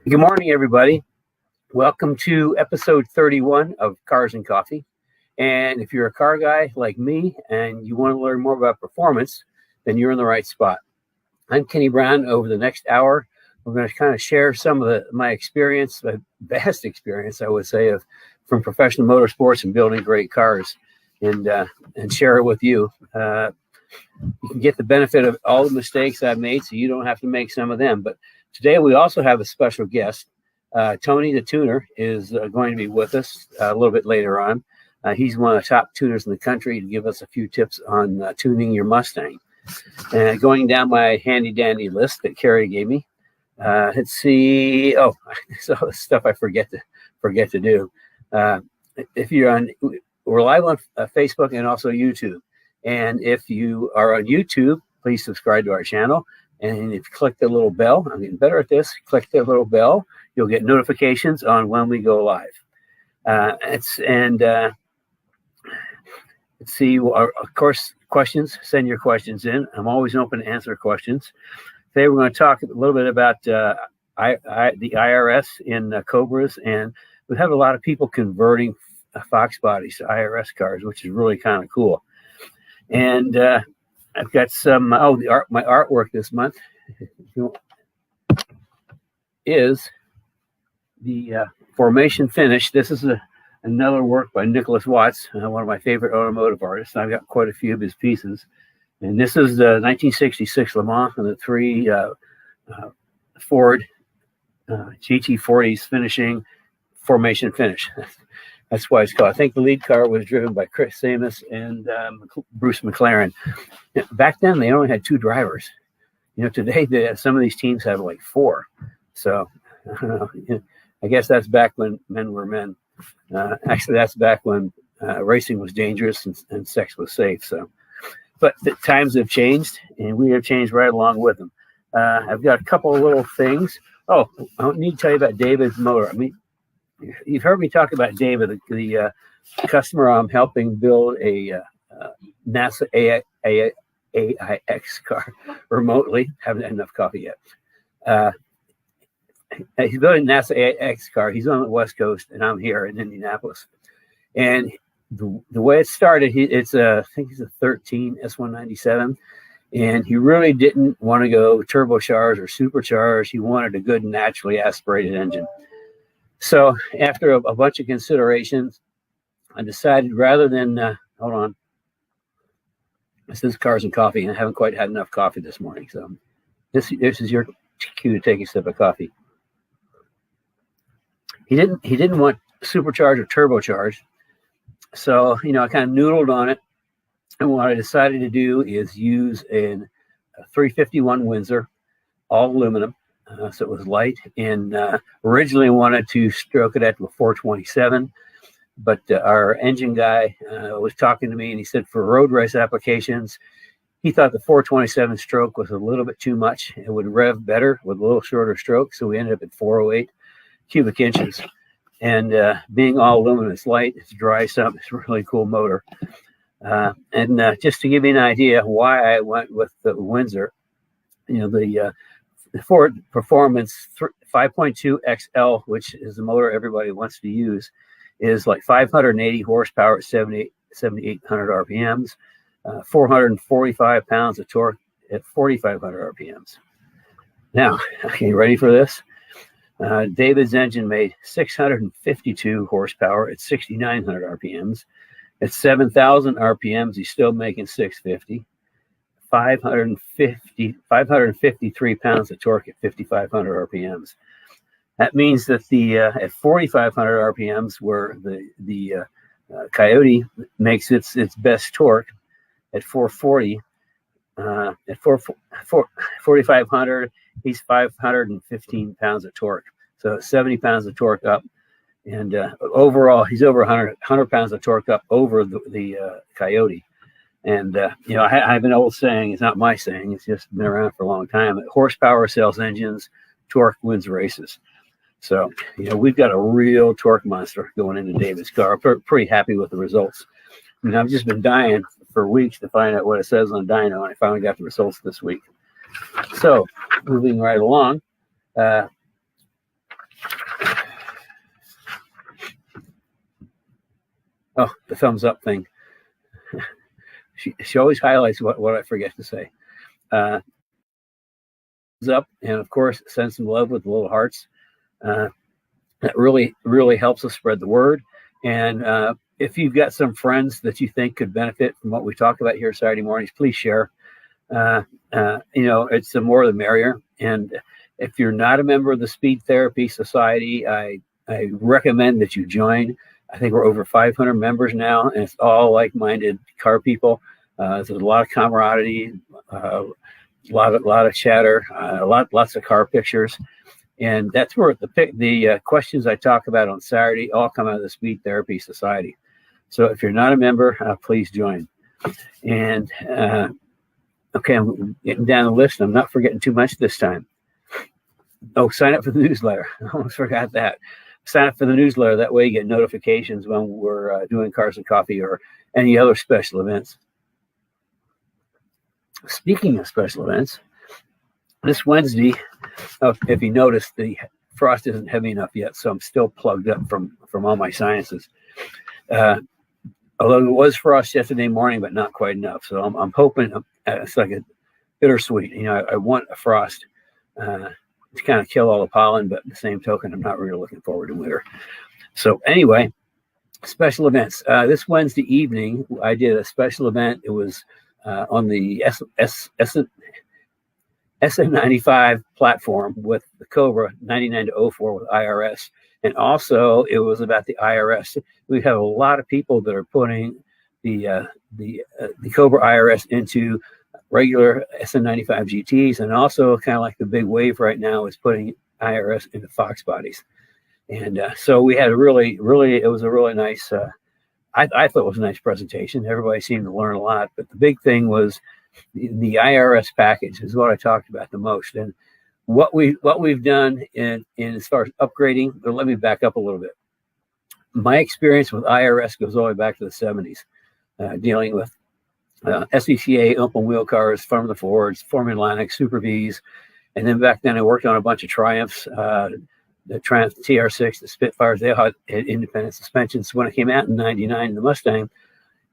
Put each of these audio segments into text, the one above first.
Good morning, everybody. Welcome to episode 31 of Cars and Coffee. And if you're a car guy like me and you want to learn more about performance, then you're in the right spot. I'm Kenny Brown. Over the next hour, we're going to kind of share some of my experience, my vast experience, I would say, from professional motorsports and building great cars, and share it with you. You can get the benefit of all the mistakes I've made, so you don't have to make some of them. But today we also have a special guest. Tony the Tuner is going to be with us a little bit later on. He's one of the top tuners in the country to give us a few tips on tuning your Mustang. Going down my handy dandy list that Carrie gave me. Let's see. Oh, so stuff I forget to do. If you're we're live on Facebook and also YouTube. And if you are on YouTube, please subscribe to our channel. And if you click the little bell, I'm getting better at this, click the little bell, you'll get notifications on when we go live. Let's see, of course, questions, send your questions in. I'm always open to answer questions. Today we're going to talk a little bit about the IRS in Cobras. And we have a lot of people converting Fox bodies to IRS cars, which is really kind of cool. And I've got some, my artwork this month is the Formation Finish. This is another work by Nicholas Watts, one of my favorite automotive artists. I've got quite a few of his pieces. And this is the 1966 Le Mans and the three Ford GT40s finishing Formation Finish. That's why it's called. I think the lead car was driven by Chris Samus and Bruce McLaren. Back then, they only had two drivers. Today, some of these teams have like four. So, I don't know. I guess that's back when men were men. Actually, that's back when racing was dangerous and sex was safe. So, but the times have changed, and we have changed right along with them. I've got a couple of little things. Oh, I don't need to tell you about David's motor. I mean, you've heard me talk about David, the customer I'm helping build a NASA AIX car remotely. Haven't had enough coffee yet. He's building a NASA AIX car. He's on the West Coast, and I'm here in Indianapolis. And the way it started, I think it's a 13 S197, and he really didn't want to go turbocharged or supercharged. He wanted a good naturally aspirated engine. So after a bunch of considerations, I decided rather than, hold on, this is Cars and Coffee, and I haven't quite had enough coffee this morning. So this is your cue to take a sip of coffee. He didn't want supercharged or turbocharged. So, I kind of noodled on it. And what I decided to do is use a 351 Windsor, all aluminum. So it was light, and originally wanted to stroke it at the 427, but our engine guy was talking to me, and he said for road race applications, he thought the 427 stroke was a little bit too much. It would rev better with a little shorter stroke, so we ended up at 408 cubic inches. And being all aluminum, it's light, it's dry sump, it's a really cool motor. And just to give you an idea why I went with the Windsor, the Ford Performance 5.2 XL, which is the motor everybody wants to use, is like 580 horsepower at 7,800 RPMs, 445 pounds of torque at 4,500 RPMs. Now, are you ready for this? David's engine made 652 horsepower at 6,900 RPMs. At 7,000 RPMs, he's still making 650. 553 pounds of torque at 5,500 RPMs. That means that at 4,500 RPMs, where the Coyote makes its best torque at 440, at 4,500, he's 515 pounds of torque. So 70 pounds of torque up, and overall, he's over 100 pounds of torque up over the Coyote. And, I have an old saying, it's not my saying, it's just been around for a long time. Horsepower sells engines, torque wins races. So, we've got a real torque monster going into David's car. Pretty happy with the results. I've just been dying for weeks to find out what it says on dyno, and I finally got the results this week. So, moving right along, Oh, the thumbs up thing. She always highlights what I forget to say. Thumbs up, and of course, send some love with the little hearts. That really helps us spread the word. And if you've got some friends that you think could benefit from what we talk about here Saturday mornings, please share. It's the more the merrier. And if you're not a member of the Speed Therapy Society, I recommend that you join. I think we're over 500 members now, and it's all like-minded car people. There's a lot of camaraderie, a lot of chatter, lots of car pictures. And that's where the questions I talk about on Saturday all come out of the Speed Therapy Society. So if you're not a member, please join. And okay, I'm getting down the list. I'm not forgetting too much this time. Oh, sign up for the newsletter. I almost forgot that. Sign up for the newsletter. That way you get notifications when we're doing Cars and Coffee or any other special events. Speaking of special events, this Wednesday, if you notice, the frost isn't heavy enough yet, so I'm still plugged up from all my sinuses. Although it was frost yesterday morning, but not quite enough. So I'm hoping it's like a bittersweet. I want a frost to kind of kill all the pollen, but at the same token, I'm not really looking forward to winter. So anyway, special events. This Wednesday evening, I did a special event. It was on the SM95 platform with the Cobra 99-04 with IRS. And also it was about the IRS. We have a lot of people that are putting the Cobra IRS into regular SM95 GTs, and also kind of like the big wave right now is putting IRS into Fox bodies. And so we had it was a really nice, I thought it was a nice presentation. Everybody seemed to learn a lot, but the big thing was the IRS package is what I talked about the most. And what we've done in as far as upgrading, but let me back up a little bit. My experience with IRS goes all the way back to the 70s, dealing with SVCA open wheel cars from the Fords, Formula Atlantic, Super Vs. And then back then I worked on a bunch of Triumphs, the Triumph TR6, the Spitfires. They all had independent suspensions. When it came out in 99, the Mustang, it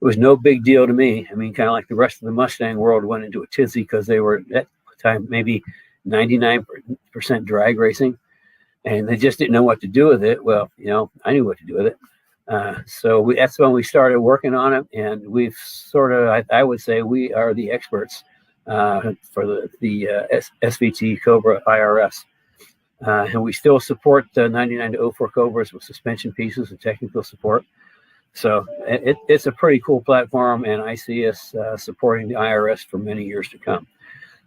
was no big deal to me. I mean, kind of like the rest of the Mustang world went into a tizzy because they were at that time maybe 99% drag racing, and they just didn't know what to do with it. Well, I knew what to do with it. So that's when we started working on it, and we've sort of, I would say we are the experts for the SVT Cobra IRS. And we still support the 99-04 Cobras with suspension pieces and technical support. So it's a pretty cool platform, and I see us supporting the IRS for many years to come.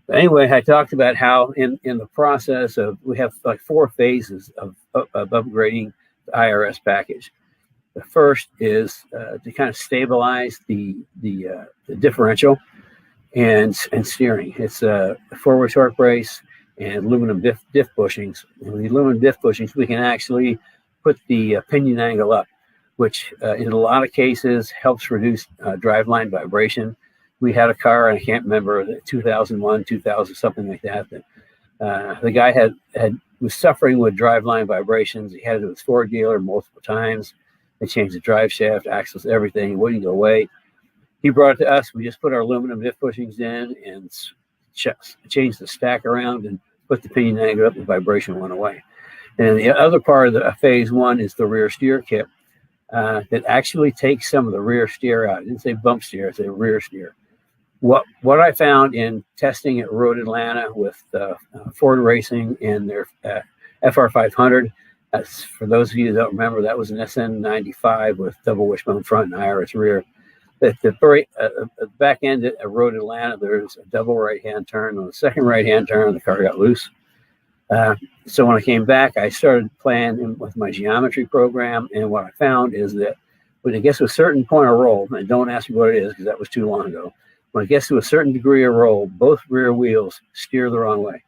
But anyway, I talked about how in the process of, we have like 4 phases of upgrading the IRS package. The first is to kind of stabilize the differential and steering. It's a forward torque brace and aluminum diff bushings. And the aluminum diff bushings, we can actually put the pinion angle up, which in a lot of cases helps reduce driveline vibration. We had a car, and I can't remember, 2001, 2000, something like that. The guy was suffering with driveline vibrations. He had it to his Ford dealer multiple times. They changed the drive shaft, axles, everything. It wouldn't go away. He brought it to us. We just put our aluminum diff bushings in and changed the stack around and put the pinion angle up. The vibration went away. And the other part of the phase 1 is the rear steer kit that actually takes some of the rear steer out. I didn't say bump steer, I said rear steer. What I found in testing at Road Atlanta with Ford Racing and their FR500, for those of you that don't remember, that was an SN95 with double wishbone front and IRS rear. At the very back end at Road Atlanta, there's a double right-hand turn. On the second right-hand turn, the car got loose. So when I came back, I started playing with my geometry program, and what I found is that when it gets to a certain point of roll, and don't ask me what it is because that was too long ago, when it gets to a certain degree of roll, both rear wheels steer the wrong way.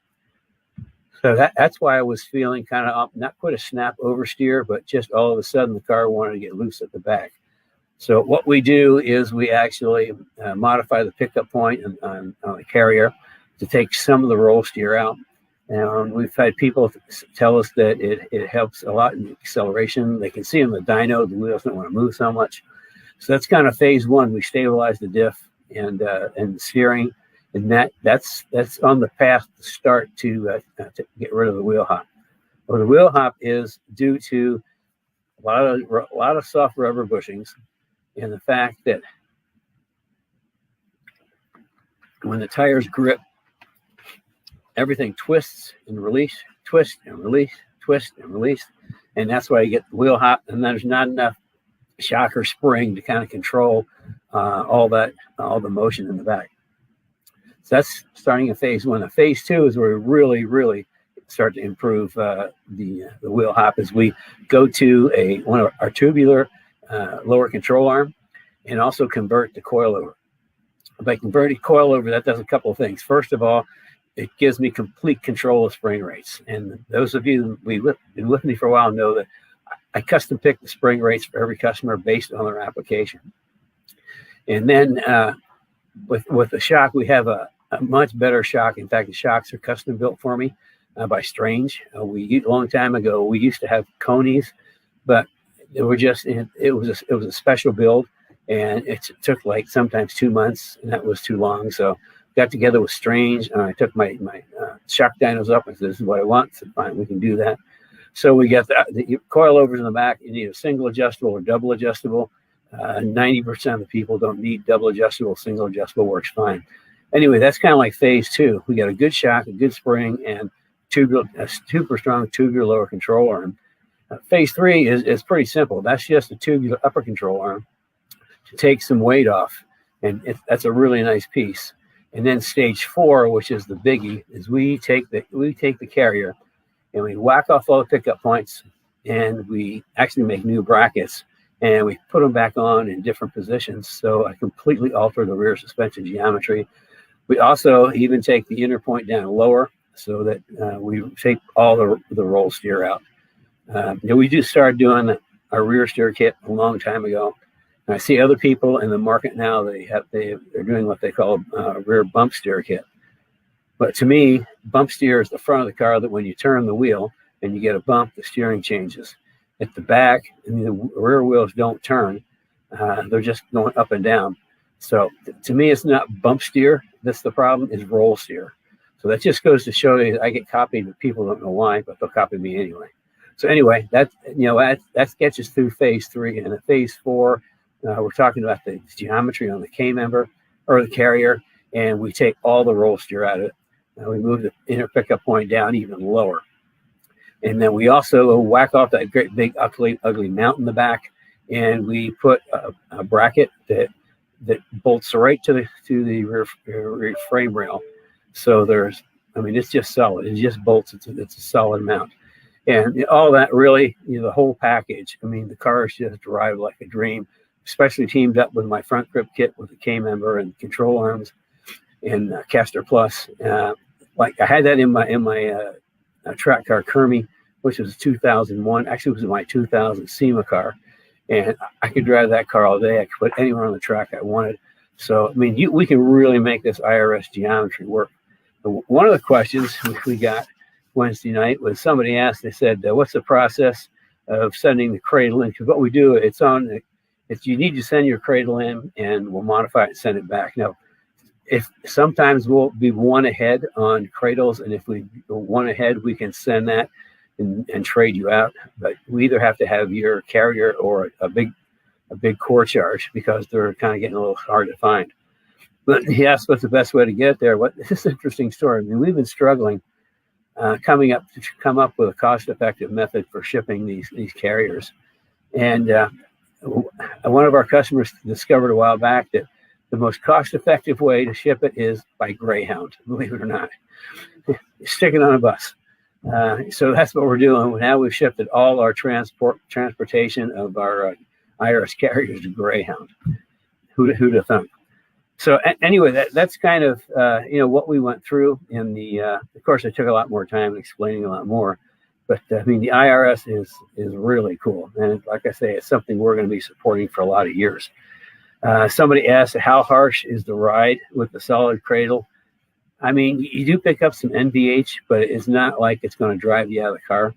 So that's why I was feeling kind of not quite a snap oversteer, but just all of a sudden the car wanted to get loose at the back. So what we do is we actually modify the pickup point on the carrier to take some of the roll steer out. And we've had people tell us that it helps a lot in acceleration. They can see on the dyno, the wheels don't want to move so much. So that's kind of phase one. We stabilize the diff and the steering, and that's on the path to start to get rid of the wheel hop. Well, the wheel hop is due to a lot of soft rubber bushings, and the fact that when the tires grip, everything twists and release, twist and release, twist and release, and that's why you get the wheel hop. And there's not enough shock or spring to kind of control all the motion in the back. So that's starting in phase one. The phase two is where we really start to improve the wheel hop as we go to one of our tubular lower control arm and also convert the coilover. By converting coilover, that does a couple of things. First of all, it gives me complete control of spring rates. And those of you who've been with me for a while know that I custom pick the spring rates for every customer based on their application. And then with the shock, we have a much better shock. In fact, the shocks are custom built for me by Strange. A long time ago, we used to have Conies, but it was a special build, and it took like sometimes 2 months, and that was too long. So got together with Strange, and I took my shock dynos up and said, "This is what I want." I said, "Fine, we can do that." So we got the coilovers in the back. You need a single adjustable or double adjustable. 90% of the people don't need double adjustable. Single adjustable works fine. Anyway, that's kind of like phase two. We got a good shock, a good spring, and a super strong tubular lower control arm. Phase three is pretty simple. That's just a tubular upper control arm to take some weight off, and that's a really nice piece. And then stage four, which is the biggie, is we take the carrier and we whack off all the pickup points, and we actually make new brackets, and we put them back on in different positions. So I completely alter the rear suspension geometry. We also even take the inner point down lower so that we take all the roll steer out. We just started doing our rear steer kit a long time ago. And I see other people in the market now, they're doing what they call a rear bump steer kit. But to me, bump steer is the front of the car that when you turn the wheel and you get a bump, the steering changes. At the back, and the rear wheels don't turn. They're just going up and down. So to me, it's not bump steer. That's the problem, is roll steer. So that just goes to show you I get copied, but people don't know why, but they'll copy me anyway. So anyway, that gets us through phase three. And at phase four, we're talking about the geometry on the K member or the carrier, and we take all the roll steer out of it. We move the inner pickup point down even lower. And then we also whack off that great big ugly mount in the back, and we put a bracket that bolts right to the rear frame rail. So it's just solid. It just bolts. It's a solid mount. And all that really, the whole package. The cars just drive like a dream, especially teamed up with my front grip kit with the K member and control arms and Caster Plus. Like I had that in my track car Kermie, which was 2001. Actually, it was my 2000 SEMA car, and I could drive that car all day. I could put anywhere on the track I wanted. So we can really make this IRS geometry work. One of the questions we got Wednesday night was somebody asked. They said, "What's the process of sending the cradle in?" Because what we do, you need to send your cradle in, and we'll modify it and send it back. Now, if sometimes we'll be one ahead on cradles, and if we go one ahead, we can send that and trade you out. But we either have to have your carrier or a big core charge, because they're kind of getting a little hard to find. But he asked what's the best way to get there. This is an interesting story. We've been struggling to come up with a cost-effective method for shipping these carriers. And one of our customers discovered a while back that the most cost-effective way to ship it is by Greyhound, believe it or not. Stick it on a bus. So that's what we're doing. Now we've shifted all our transportation of our IRS carriers to Greyhound. Who'd have thunk? So anyway, that's kind of what we went through. Of course, it took a lot more time explaining a lot more. But the IRS is really cool, and like I say, it's something we're going to be supporting for a lot of years. Somebody asked, how harsh is the ride with the solid cradle? You do pick up some NVH, but it's not like it's going to drive you out of the car.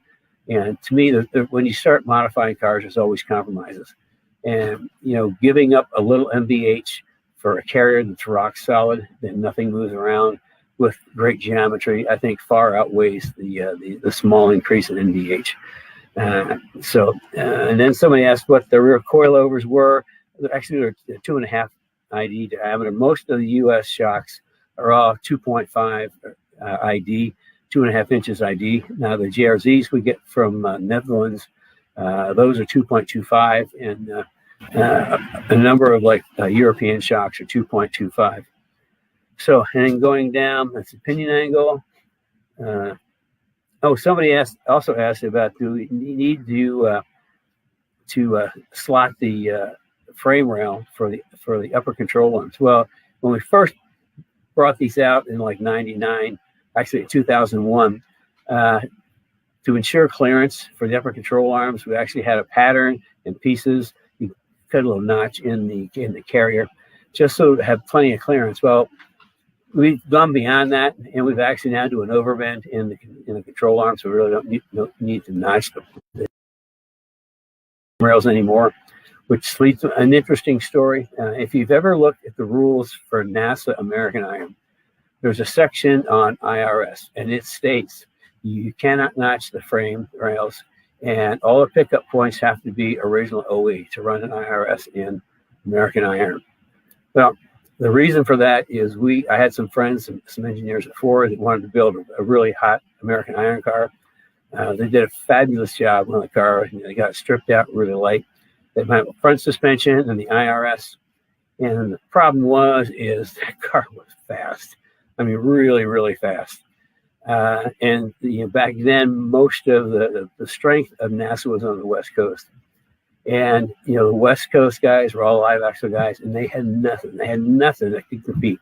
And to me, when you start modifying cars, there's always compromises. And, giving up a little MVH for a carrier that's rock solid, that nothing moves around with great geometry, I think far outweighs the small increase in NVH. And then somebody asked what the rear coilovers were. Actually, they're 2.5 ID diameter. Most of the U.S. shocks are all 2.5 ID, 2.5 inches ID. Now, the GRZs we get from Netherlands, those are 2.25, and a number of European shocks are 2.25. So, and then going down, that's the pinion angle. Somebody also asked about, do we need to slot the frame rail for the upper control arms? Well, when we first brought these out in 99, actually 2001, to ensure clearance for the upper control arms, we actually had a pattern and pieces. You cut a little notch in the carrier just so to have plenty of clearance. Well, we've gone beyond that, and we've actually now do an overbend in the control arm, so we really don't need to notch the rails anymore, which leads to an interesting story. If you've ever looked at the rules for NASA American Iron, there's a section on IRS, and it states you cannot notch the frame rails, and all the pickup points have to be original OE to run an IRS in American Iron. Well, the reason for that is I had some friends, some engineers at Ford that wanted to build a really hot American Iron car. They did a fabulous job on the car. They got it stripped out really light. They had a front suspension and the IRS. And the problem is that car was fast. I mean, really, really fast. And back then, most of the strength of NASA was on the West Coast. And, the West Coast guys were all live axle guys, and they had nothing. They had nothing that could compete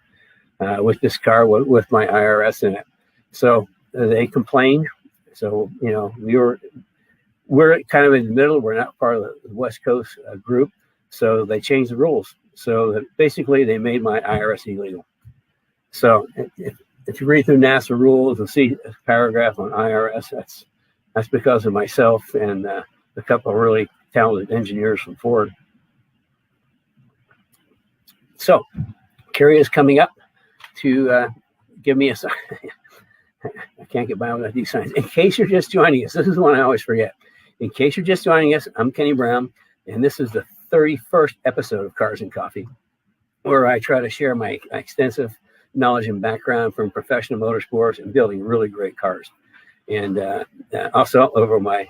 with this car with my IRS in it. So they complained. So, we're kind of in the middle. We're not part of the West Coast group. So they changed the rules. So that basically they made my IRS illegal. So if you read through NASA rules, you'll see a paragraph on IRS. That's because of myself and a couple of really talented engineers from Ford. So, Carrie is coming up to give me a sign. I can't get by without these signs. In case you're just joining us, this is one I always forget. In case you're just joining us, I'm Kenny Brown, and this is the 31st episode of Cars and Coffee, where I try to share my extensive knowledge and background from professional motorsports and building really great cars. And also over my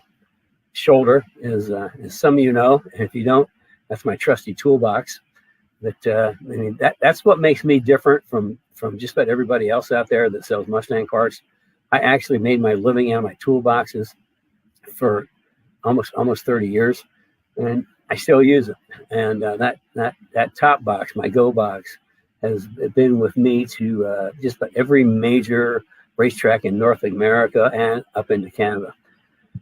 shoulder is, as some of you know, and if you don't, that's my trusty toolbox. That's what makes me different from just about everybody else out there that sells Mustang parts. I actually made my living out of my toolboxes for almost 30 years, and I still use it. And that top box, my Go box, has been with me to just about every major racetrack in North America and up into Canada.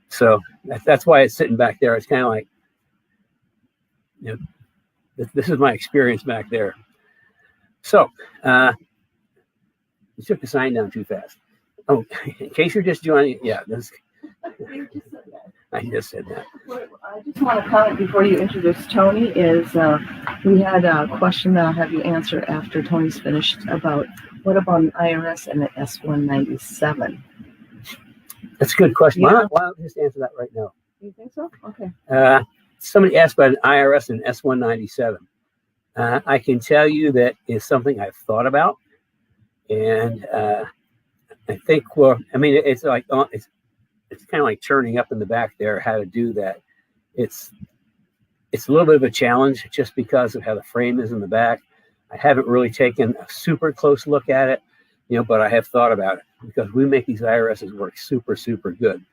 So that's why it's sitting back there. It's kind of like, this is my experience back there. So you took the sign down too fast. Oh, in case you're just joining, yeah, You just said that. I just said that. What I just want to comment before you introduce Tony is we had a question that I'll have you answer after Tony's finished about what about an IRS and an S197? That's a good question. Yeah. Why don't we just answer that right now? You think so? Okay. Somebody asked about an IRS and S197. I can tell you that is something I've thought about, and I think, it's like it's kind of like churning up in the back there how to do that. It's a little bit of a challenge just because of how the frame is in the back. I haven't really taken a super close look at it, but I have thought about it because we make these IRSs work super, super good.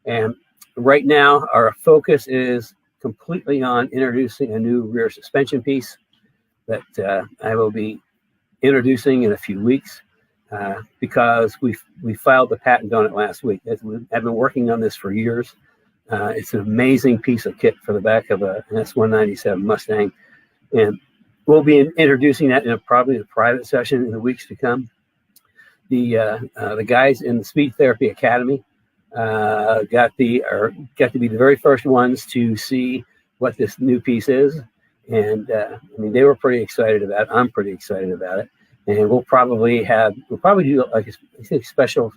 And right now, our focus is completely on introducing a new rear suspension piece that I will be introducing in a few weeks because we filed the patent on it last week. I've been working on this for years. It's an amazing piece of kit for the back of an S197 Mustang, and we'll be introducing that in probably a private session in the weeks to come. The guys in the Speed Therapy Academy got to be the very first ones to see what this new piece is. And I mean, they were pretty excited about it. I'm pretty excited about it. And we'll probably do like a special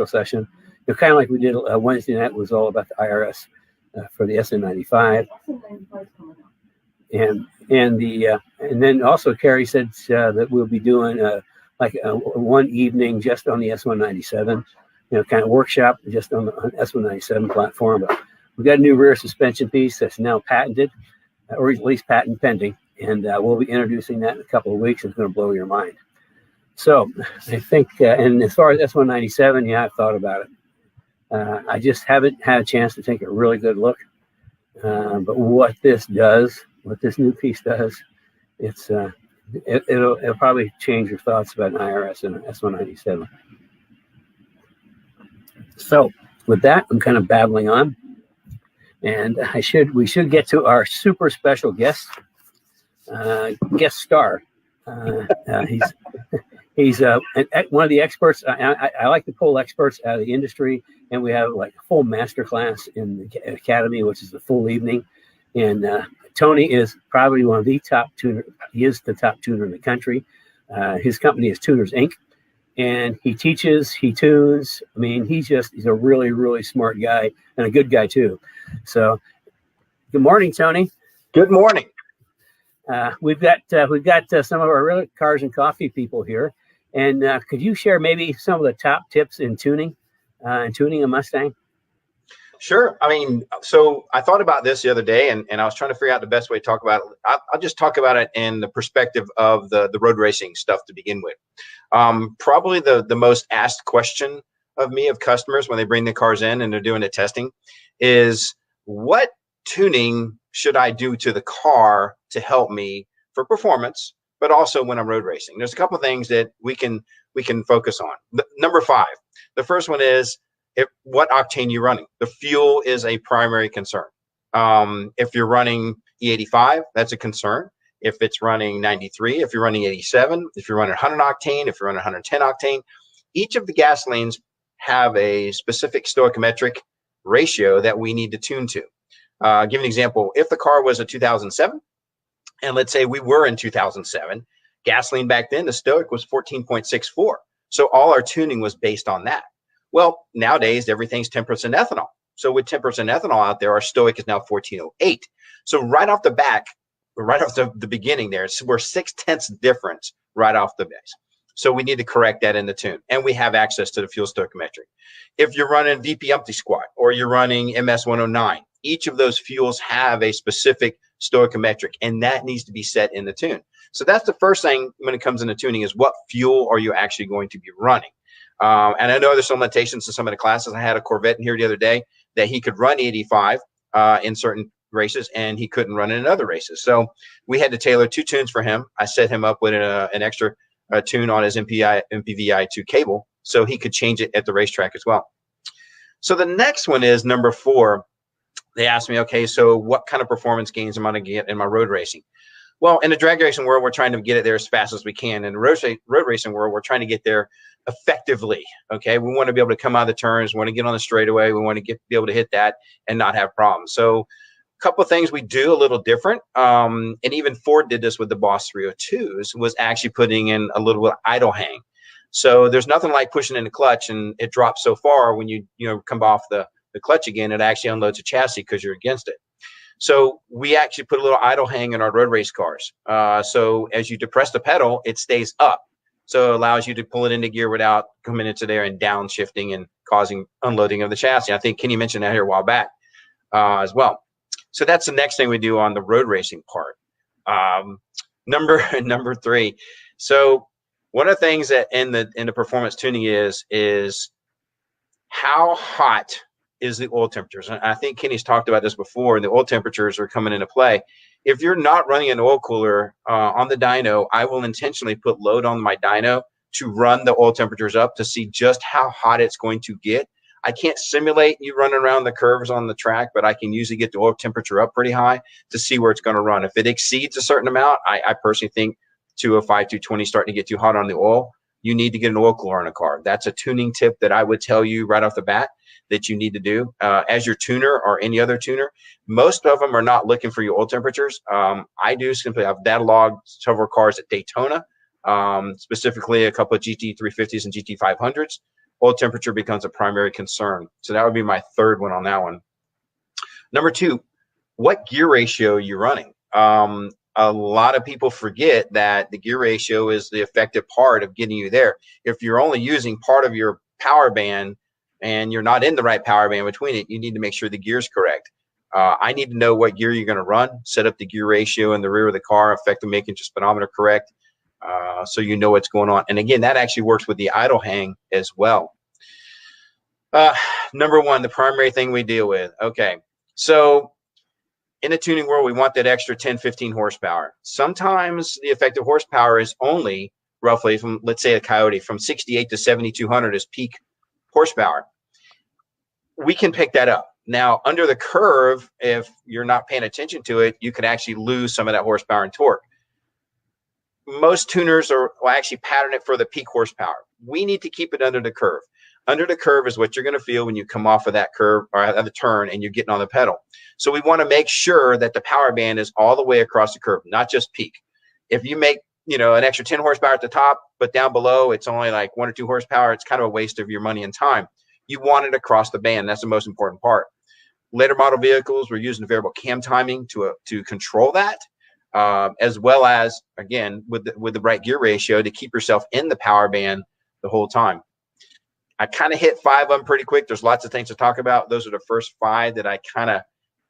session. Kind of like we did Wednesday night was all about the IRS for the SN95. And then also Carrie said that we'll be doing like one evening just on the S197, kind of workshop just on the S197 platform. But we got a new rear suspension piece that's now patented, or at least patent pending, and we'll be introducing that in a couple of weeks. It's going to blow your mind. So I think, and as far as S197, yeah, I've thought about it. I just haven't had a chance to take a really good look. But what this new piece does, it'll probably change your thoughts about an IRS and an S197. So with that, I'm kind of babbling on, and we should get to our super special guest star. He's one of the experts. I like to pull experts out of the industry, and we have like a full master class in the academy, which is the full evening. And Tony is probably one of the top tuner. He is the top tuner in the country. His company is Tuners Inc. And he teaches, he tunes. I mean, he's a really, really smart guy and a good guy too. So, good morning, Tony. Good morning. We've got some of our real Cars and Coffee people here, and could you share maybe some of the top tips in tuning a Mustang? Sure. I mean, so I thought about this the other day, and I was trying to figure out the best way to talk about it. I'll just talk about it in the perspective of the road racing stuff to begin with. Probably the most asked question of customers when they bring the cars in and they're doing the testing is, what tuning should I do to the car to help me for performance, but also when I'm road racing? There's a couple of things that we can focus on. Number 5, the first one is what octane you're running. The fuel is a primary concern. If you're running E85, that's a concern. If it's running 93, if you're running 87, if you're running 100 octane, if you're running 110 octane, each of the gasolines have a specific stoichiometric ratio that we need to tune to. Give an example. If the car was a 2007, and let's say we were in 2007, gasoline back then, the stoic was 14.64. So all our tuning was based on that. Well, nowadays, everything's 10% ethanol. So with 10% ethanol out there, our stoic is now 1408. So right off the back, right off the beginning there, we're 0.6 difference right off the base. So we need to correct that in the tune. And we have access to the fuel stoichiometric. If you're running VP Empty Squat or you're running MS 109, each of those fuels have a specific stoichiometric, and that needs to be set in the tune. So that's the first thing when it comes into tuning is what fuel are you actually going to be running? And I know there's some limitations to some of the classes. I had a Corvette in here the other day that he could run 85 in certain races, and he couldn't run it in other races. So we had to tailor 2 tunes for him. I set him up with an extra tune on his MPVI2 cable so he could change it at the racetrack as well. So the next one is number 4. They asked me, okay, so what kind of performance gains am I going to get in my road racing? Well, in the drag racing world, we're trying to get it there as fast as we can. In the road racing world, we're trying to get there effectively. Okay, we want to be able to come out of the turns, we want to get on the straightaway, we want to be able to hit that and not have problems. So a couple of things we do a little different, and even Ford did this with the Boss 302s, was actually putting in a little bit of idle hang. So there's nothing like pushing in the clutch and it drops so far when you come off the clutch again, it actually unloads a chassis because you're against it. So we actually put a little idle hang in our road race cars. So as you depress the pedal, it stays up. So it allows you to pull it into gear without coming into there and downshifting and causing unloading of the chassis. I think Kenny mentioned that here a while back as well. So that's the next thing we do on the road racing part. Number 3. So one of the things that in the performance tuning is how hot is the oil temperatures. And I think Kenny's talked about this before, and the oil temperatures are coming into play. If you're not running an oil cooler on the dyno, I will intentionally put load on my dyno to run the oil temperatures up to see just how hot it's going to get. I can't simulate you running around the curves on the track, but I can usually get the oil temperature up pretty high to see where it's going to run. If it exceeds a certain amount, I personally think 205, 220 starting to get too hot on the oil. you need to get an oil cooler on a car. That's a tuning tip that I would tell you right off the bat that you need to do as your tuner or any other tuner. Most of them are not looking for your oil temperatures. I do simply, I've data logged several cars at Daytona, specifically a couple of GT350s and GT500s. Oil temperature becomes a primary concern. So that would be my third one on that one. Number two, what gear ratio are you running? A lot of people forget that the gear ratio is the effective part of getting you there. If you're only using part of your power band and you're not in the right power band between it, you need to make sure the gear is correct. I need to know what gear you're going to run, set up the gear ratio in the rear of the car, effective making your speedometer correct, so you know what's going on. And again, that actually works with the idle hang as well. Number one, the primary thing we deal with. Okay, so in the tuning world, we want that extra 10, 15 horsepower. Sometimes the effective horsepower is only roughly from, let's say a Coyote, from 68 to 7,200 is peak horsepower. We can pick that up. Now, under the curve, if you're not paying attention to it, you could actually lose some of that horsepower and torque. Most tuners will actually pattern it for the peak horsepower. We need to keep it under the curve. Under the curve is what you're going to feel when you come off of that curve or at the turn and you're getting on the pedal. So we want to make sure that the power band is all the way across the curve, not just peak. If you make, you know, an extra 10 horsepower at the top, but down below it's only like 1 or 2 horsepower, it's kind of a waste of your money and time. You want it across the band. That's the most important part. Later model vehicles, we're using variable cam timing to control that, as well as, again, with the right gear ratio to keep yourself in the power band the whole time. I kind of hit 5 of them pretty quick. There's lots of things to talk about. Those are the first 5 that I kind of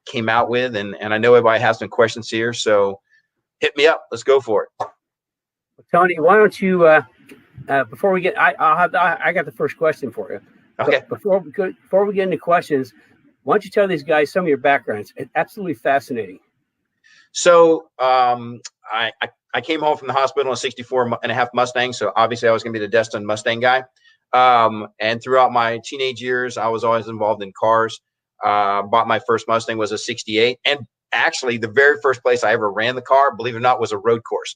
came out with, and I know everybody has some questions here, so hit me up. Let's go for it. Tony, why don't you before we get, I got the first question for you. Okay. But before we get into questions, why don't you tell these guys some of your backgrounds? It's absolutely fascinating. So I came home from the hospital in a 64.5 Mustang, so obviously I was going to be the destined Mustang guy. And throughout my teenage years, I was always involved in cars. Bought my first Mustang was a 68. And actually, the very first place I ever ran the car, believe it or not, was a road course.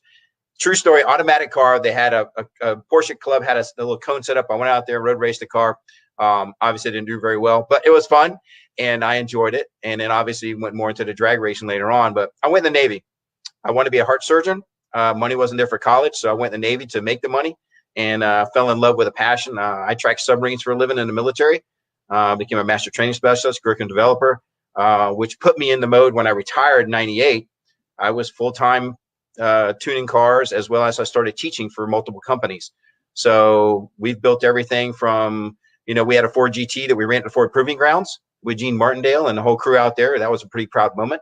True story, automatic car. They had a Porsche club, had a little cone set up. I went out there, road raced the car. Obviously, didn't do very well, but it was fun, and I enjoyed it. And then obviously went more into the drag racing later on. But I went in the Navy. I wanted to be a heart surgeon. Money wasn't there for college, so I went in the Navy to make the money. And fell in love with a passion. I tracked submarines for a living in the military, became a master training specialist, curriculum developer, which put me in the mode when I retired in 98. I was full-time tuning cars, as well as I started teaching for multiple companies. So we've built everything from, you know, we had a Ford GT that we ran to Ford Proving Grounds with Gene Martindale and the whole crew out there. That was a pretty proud moment.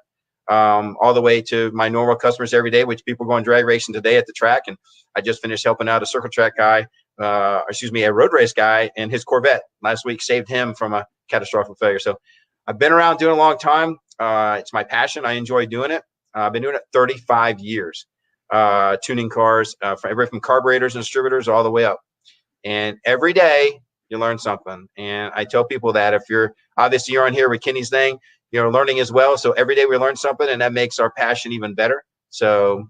All the way to my normal customers every day, which people going drag racing today at the track. And I just finished helping out a circle track guy, a road race guy, and his Corvette last week saved him from a catastrophic failure. So I've been around doing a long time. It's my passion. I enjoy doing it. I've been doing it 35 years, tuning cars, from carburetors and distributors all the way up. And every day you learn something. And I tell people that if you're on here with Kenny's thing, you're learning as well. So every day we learn something, and that makes our passion even better. So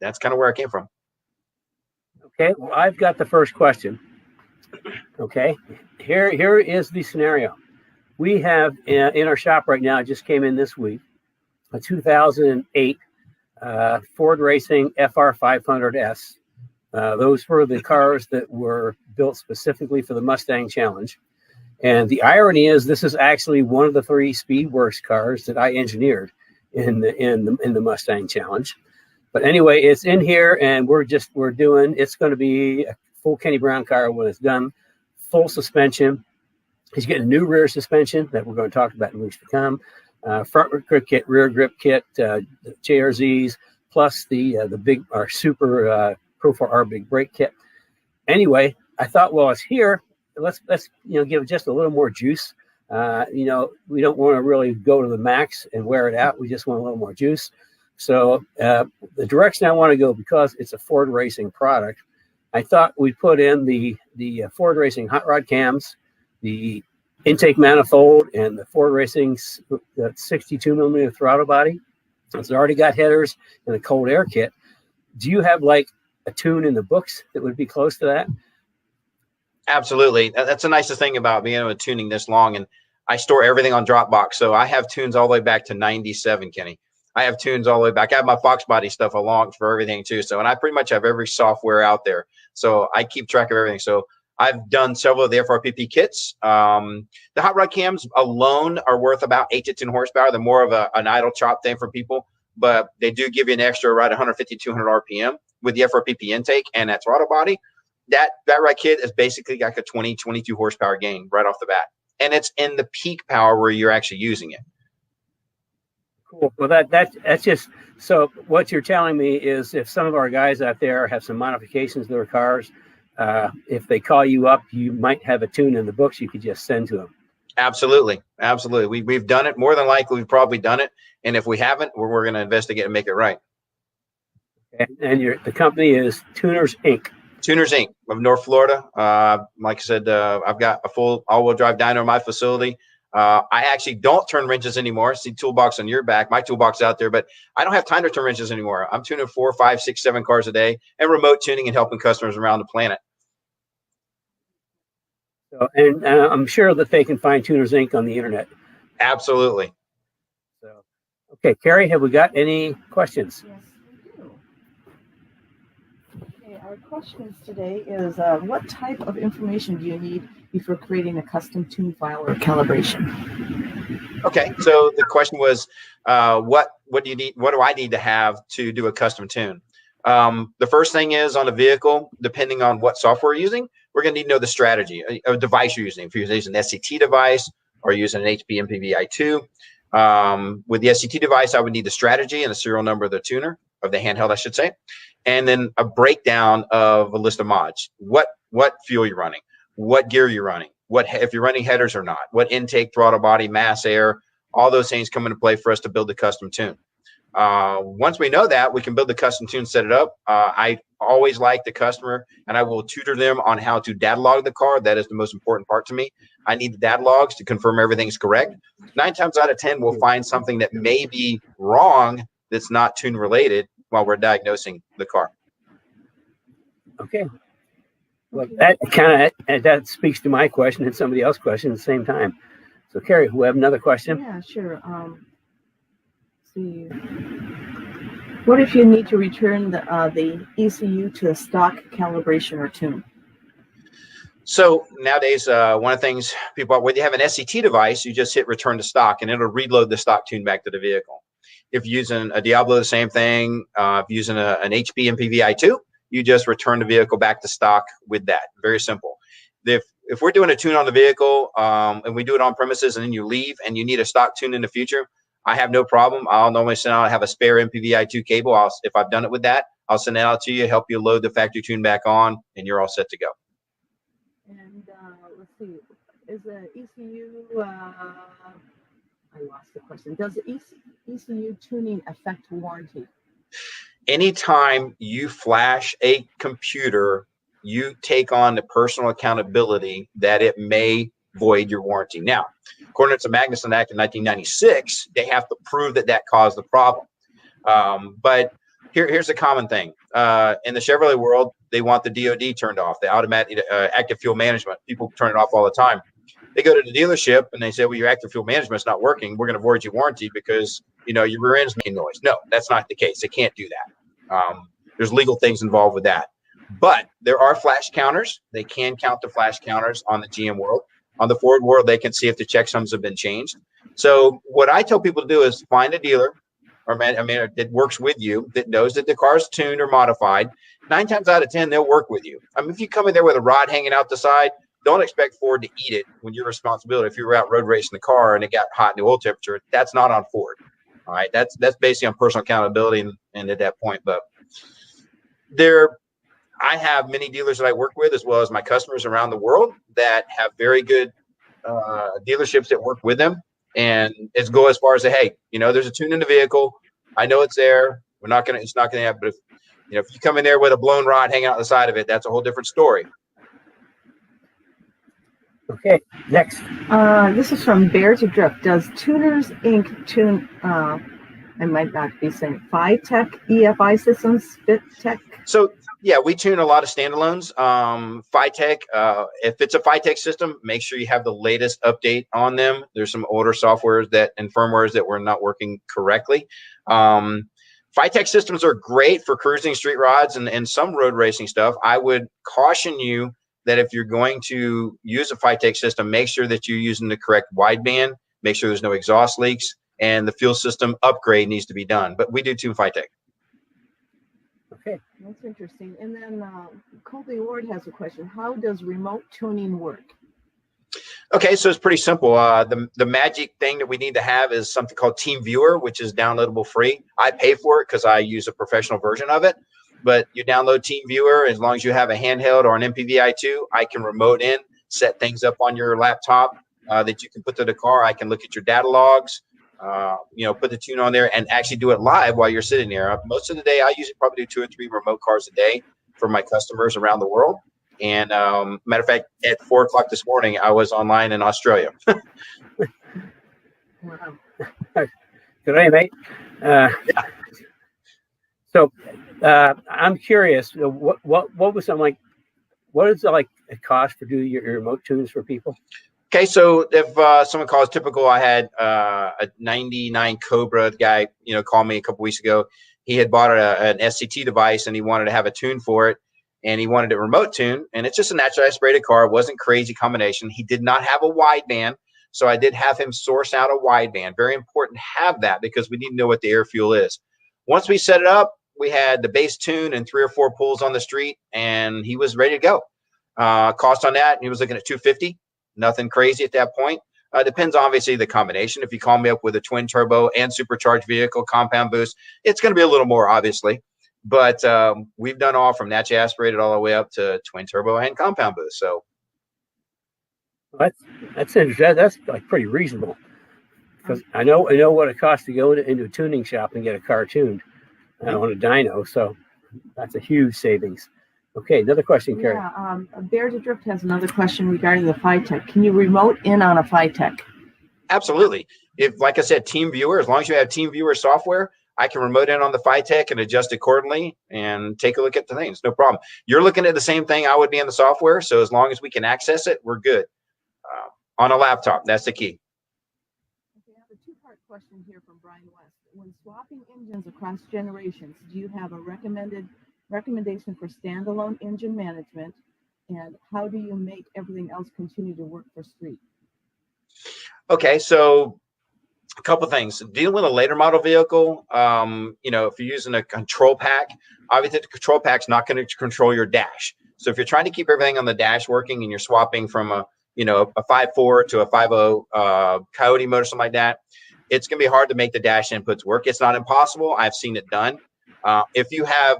that's kind of where I came from. Okay, well, I've got the first question. Okay, here is the scenario. We have in our shop right now, it just came in this week, a 2008 Ford Racing FR 500S. Those were the cars that were built specifically for the Mustang Challenge. And the irony is, this is actually one of the 3 Speedworks cars that I engineered in the Mustang Challenge. But anyway, it's in here, and we're doing. It's going to be a full Kenny Brown car when it's done. Full suspension. He's getting a new rear suspension that we're going to talk about in weeks to come. Front grip kit, rear grip kit, JRZs, plus the big our super Pro 4R big brake kit. Anyway, I thought, well, it's here. Let's give it just a little more juice. We don't want to really go to the max and wear it out. We just want a little more juice. So the direction I want to go, because it's a Ford Racing product, I thought we'd put in the Ford Racing hot rod cams, the intake manifold, and the Ford Racing 62 millimeter throttle body. It's already got headers and a cold air kit. Do you have like a tune in the books that would be close to that? Absolutely. That's the nicest thing about being able to tuning this long. And I store everything on Dropbox. So I have tunes all the way back to 97, Kenny. I have tunes all the way back. I have my Fox Body stuff along for everything too. So, and I pretty much have every software out there. So I keep track of everything. So I've done several of the FRPP kits. The hot rod cams alone are worth about 8 to 10 horsepower. They're more of an idle chop thing for people, but they do give you an extra right 150, 200 RPM with the FRPP intake and that throttle body. That rod kit is basically like a 20, 22 horsepower gain right off the bat. And it's in the peak power where you're actually using it. Cool. Well, that's just, so what you're telling me is if some of our guys out there have some modifications to their cars, if they call you up, you might have a tune in the books you could just send to them. Absolutely. Absolutely. We've done it. More than likely, we've probably done it. And if we haven't, we're going to investigate and make it right. And the company is Tuners Inc. Tuners Inc. of North Florida. Like I said, I've got a full all-wheel drive dyno in my facility. I actually don't turn wrenches anymore. See toolbox on your back. My toolbox is out there, but I don't have time to turn wrenches anymore. I'm tuning 4, 5, 6, 7 cars a day and remote tuning and helping customers around the planet. So, and I'm sure that they can find Tuners Inc. on the internet. Absolutely. So, okay, Carrie, have we got any questions? Yes, we do. Okay, our questions today is what type of information do you need before creating a custom tune file or calibration? Okay, so the question was, what do you need? What do I need to have to do a custom tune? The first thing is on a vehicle, depending on what software you're using, we're going to need to know the strategy, a device you're using. If you're using an SCT device or using an HP MPVI2, with the SCT device, I would need the strategy and the serial number of the tuner, of the handheld, I should say, and then a breakdown of a list of mods. What fuel you're running, what gear you're running, if you're running headers or not, what intake, throttle body, mass, air, all those things come into play for us to build the custom tune. Once we know that, we can build the custom tune, set it up. I always like the customer, and I will tutor them on how to data log the car. That is the most important part to me. I need the data logs to confirm everything's correct. 9 times out of 10, we'll find something that may be wrong that's not tune related while we're diagnosing the car. Okay. Well, that speaks to my question and somebody else's question at the same time. So, Carrie, we have another question. Yeah, sure. See, what if you need to return the ECU to a stock calibration or tune? So nowadays, one of the things people, when you have an SCT device, you just hit return to stock and it'll reload the stock tune back to the vehicle. If you're using a Diablo, the same thing. If you're using an HP MPVI2, you just return the vehicle back to stock with that. Very simple. If we're doing a tune on the vehicle and we do it on premises and then you leave and you need a stock tune in the future, I have no problem. I'll normally send out, have a spare MPVI2 cable. If I've done it with that, I'll send it out to you, help you load the factory tune back on, and you're all set to go. And let's see, is the ECU, I lost the question. Does the ECU tuning affect warranty? Anytime you flash a computer, you take on the personal accountability that it may void your warranty. Now, according to the Magnuson Act in 1996, they have to prove that caused the problem. But here's a common thing. In the Chevrolet world, they want the DOD turned off, the automatic active fuel management. People turn it off all the time. They go to the dealership and they say, well, your active fuel management's not working. We're going to void your warranty because, your rear end's making noise. No, that's not the case. They can't do that. There's legal things involved with that. But there are flash counters. They can count the flash counters on the GM world. On the Ford world, they can see if the checksums have been changed. So what I tell people to do is find a dealer that works with you, that knows that the car's tuned or modified. 9 times out of 10, they'll work with you. I mean, if you come in there with a rod hanging out the side, don't expect Ford to eat it when your responsibility. If you were out road racing the car and it got hot in the oil temperature, that's not on Ford. All right, that's basically on personal accountability and at that point. But I have many dealers that I work with, as well as my customers around the world that have very good dealerships that work with them. And it's go as far as say, hey, there's a tune in the vehicle. I know it's there. It's not going to happen. But if you come in there with a blown rod hanging out the side of it, that's a whole different story. Okay, next. This is from Bear to Drift. Does Tuners Inc. tune, I might not be saying, FiTech EFI systems, FitTech? So Yeah, we tune a lot of standalones. Phytech, if it's a Phytech system, make sure you have the latest update on them. There's some older softwares that and firmwares that were not working correctly. Phytech systems are great for cruising street rods and some road racing stuff. I would caution you that if you're going to use a Phytech system, make sure that you're using the correct wideband, make sure there's no exhaust leaks, and the fuel system upgrade needs to be done. But we do tune Phytech. Okay, that's interesting. And then Colby Ward has a question. How does remote tuning work? Okay, so it's pretty simple. The magic thing that we need to have is something called Team Viewer, which is downloadable free. I pay for it because I use a professional version of it. But you download Team Viewer, as long as you have a handheld or an MPVI2, I can remote in, set things up on your laptop that you can put to the car. I can look at your data logs, put the tune on there and actually do it live while you're sitting there. Most of the day, I usually probably do 2 or 3 remote cars a day for my customers around the world. And matter of fact, at 4 o'clock this morning, I was online in Australia. Wow. Good day, mate. So I'm curious, what was something like, what is it like a cost for doing your remote tunes for people? Okay, so if someone calls typical, I had a 99 Cobra guy, call me a couple weeks ago. He had bought an SCT device and he wanted to have a tune for it, and he wanted it remote tune. And it's just a naturally aspirated car. It wasn't crazy combination. He did not have a wideband, so I did have him source out a wideband. Very important to have that because we need to know what the air fuel is. Once we set it up, we had the base tune and 3 or 4 pulls on the street, and he was ready to go. Cost on that, he was looking at $250. Nothing crazy at that point. Depends, obviously, the combination. If you call me up with a twin turbo and supercharged vehicle, compound boost, it's going to be a little more, obviously. But we've done all from naturally aspirated all the way up to twin turbo and compound boost. So that's interesting. That's like pretty reasonable, because I know what it costs to go into a tuning shop and get a car tuned on a dyno. So that's a huge savings. Okay, another question, Carrie. Yeah, Bears Adrift has another question regarding the Phytech. Can you remote in on a Phytech? Absolutely. If, like I said, Team Viewer, as long as you have Team Viewer software, I can remote in on the Phytech and adjust accordingly and take a look at the things. No problem. You're looking at the same thing I would be in the software. So as long as we can access it, we're good. On a laptop, that's the key. Okay, I have a 2-part question here from Brian West. When swapping engines across generations, do you have a recommendation for standalone engine management, and how do you make everything else continue to work for street? Okay, so a couple things. Dealing with a later model vehicle, if you're using a control pack, obviously the control pack's not going to control your dash. So if you're trying to keep everything on the dash working and you're swapping from a 5.4 to a 5.0 Coyote motor, something like that, it's going to be hard to make the dash inputs work. It's not impossible. I've seen it done. If you have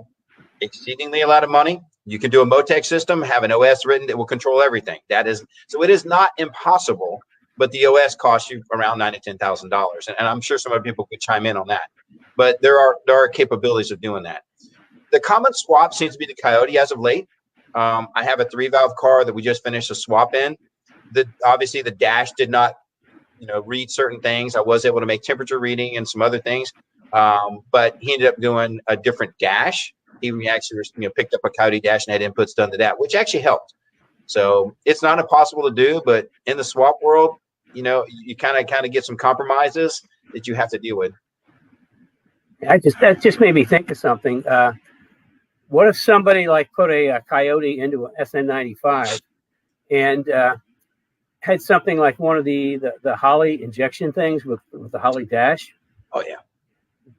exceedingly a lot of money, you can do a Motec system, have an OS written that will control everything. So it is not impossible, but the OS costs you around $9,000 to $10,000, and I'm sure some other people could chime in on that. But there are capabilities of doing that. The common swap seems to be the Coyote as of late. I have a 3-valve car that we just finished a swap in. Obviously the dash did not read certain things. I was able to make temperature reading and some other things, but he ended up doing a different dash. He actually picked up a Coyote dash and had inputs done to that, which actually helped. So it's not impossible to do, but in the swap world, you kind of get some compromises that you have to deal with. That just made me think of something. What if somebody put a Coyote into an SN95 and had something like one of the Holley injection things with the Holley dash? Oh yeah,